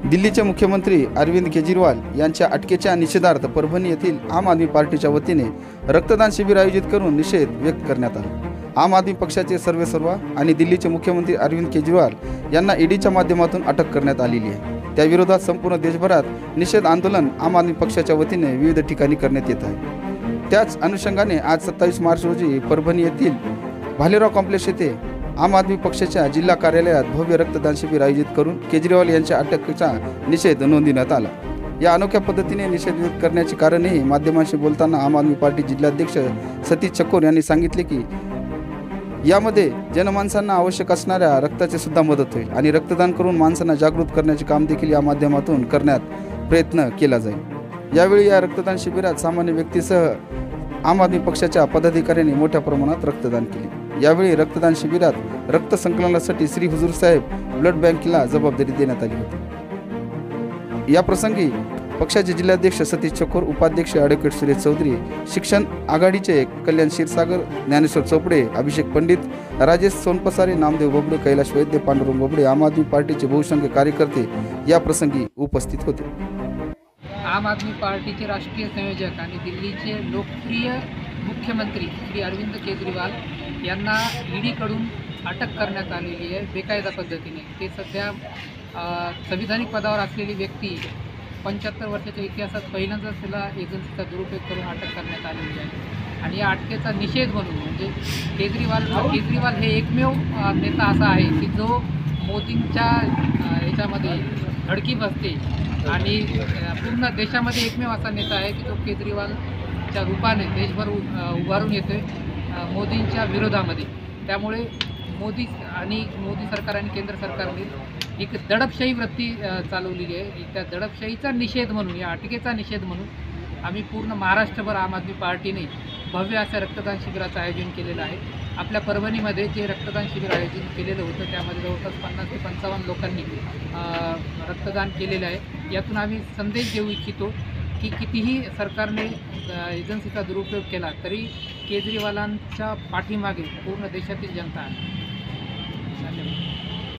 दिल्लीचे मुख्यमंत्री अरविंद केजरीवाल यांच्या अटकेच्या निषेधार्थ परभणी येथील आम आदमी पार्टीच्या वतीने रक्तदान शिबिर आयोजित करून निषेध व्यक्त करण्यात आला। आम आदमी पक्षाचे सर्वेसर्वा आणि दिल्लीचे मुख्यमंत्री अरविंद केजरीवाल यांना ईडीच्या माध्यमातून अटक करण्यात आलेली आहे। त्या विरोधात संपूर्ण देशभरात निषेध आंदोलन आम आदमी पक्षाच्या वतीने विविध ठिकाणी करण्यात येत आहे। त्याच अनुषंगाने आज 27 मार्च रोजी परभणी येथील भालेराव कॉम्प्लेक्स येथे आम आदमी पक्षाच्या जिल्हा कार्यालयात भव्य रक्तदान शिबिर आयोजित करून केजरीवाल यांच्या अटकेचा निषेध नोंदविण्यात आला। या अनोख्या पद्धतीने निषेध व्यक्त करण्याचे कारणही माध्यमांशी बोलताना आम आदमी पार्टी जिल्हाध्यक्ष सतीश चकोर यांनी सांगितले की यामध्ये जनमानसांना आवश्यक असणाऱ्या रक्ताची सुद्धा मदत होईल आणि रक्तदान करून माणसांना जागृत करण्याचे काम देखील या माध्यमातून करण्यात प्रयत्न केला जाईल। यावेळी या रक्तदान शिबिरात सामान्य व्यक्तीसह आम आदमी पक्षाच्या पदाधिकाऱ्यांनी मोठ्या प्रमाणात रक्तदान केले। यावेळी रक्तदान शिबिरात रक्त संकलनासाठी श्री हुजूर साहेब ब्लड बँकेला जबाबदारी देण्यात आली होती। या प्रसंगी पक्षाचे जिल्हाध्यक्ष सतीश चकोर, उपाध्यक्ष ॲडव्होकेट सुरेश चौधरी, शिक्षण आघाडीचे कल्याण क्षीरसागर, ज्ञानेश्वर चोपडे, अभिषेक पंडित, राजेश सोनपसारे, नामदेव बोबडे, कैलाश वैद्य, पांडुरंग बोबडे, आम आदमी पार्टीचे बहुसंख्य कार्यकर्ते या प्रसंगी उपस्थित होते। आम आदमी पार्टीचे राष्ट्रीय संयोजक आणि दिल्लीचे लोकप्रिय मुख्यमंत्री श्री अरविंद केजरीवाल यांना ईडीकडून अटक करण्यात आलेली आहे बेकायदा पद्धतीने। ते सध्या संविधानिक पदावर असलेली व्यक्ती 75 वर्षाच्या इतिहासात पहिल्यांदाच त्याला एजन्सीचा दुरुपयोग करून अटक करण्यात आलेली आहे। आणि या अटकेचा निषेध म्हणून म्हणजे केजरीवाल हे एकमेव नेता असा आहे की जो मोदींच्या याच्यामध्ये धडकी बसते आणि पूर्ण देशामध्ये एकमेव असा नेता आहे की जो केजरीवालच्या रूपाने देशभर उभारून येतो आहे मोदींच्या विरोधामध्ये। त्यामुळे मोदी सरकार आणि केंद्र सरकारने एक दडपशाही वृत्ती चालवलेली आहे। त्या दडपशाहीचा निषेध म्हणून, या अटकेचा निषेध म्हणून आम्ही पूर्ण महाराष्ट्रभर आम आदमी पार्टीने भव्य अशा रक्तदान शिबिराचं आयोजन केलेलं आहे। आपल्या परभणीमध्ये जे रक्तदान शिबिर आयोजित केलेलं होतं त्यामध्ये जवळपास 50 ते 55 लोकांनी रक्तदान केलेलं आहे। यातून आम्ही संदेश देऊ इच्छितो की कितीही सरकारने एजन्सीचा दुरुपयोग केला तरी केजरीवालांच्या पाठीमागे पूर्ण देशातील जनता आहे। धन्यवाद।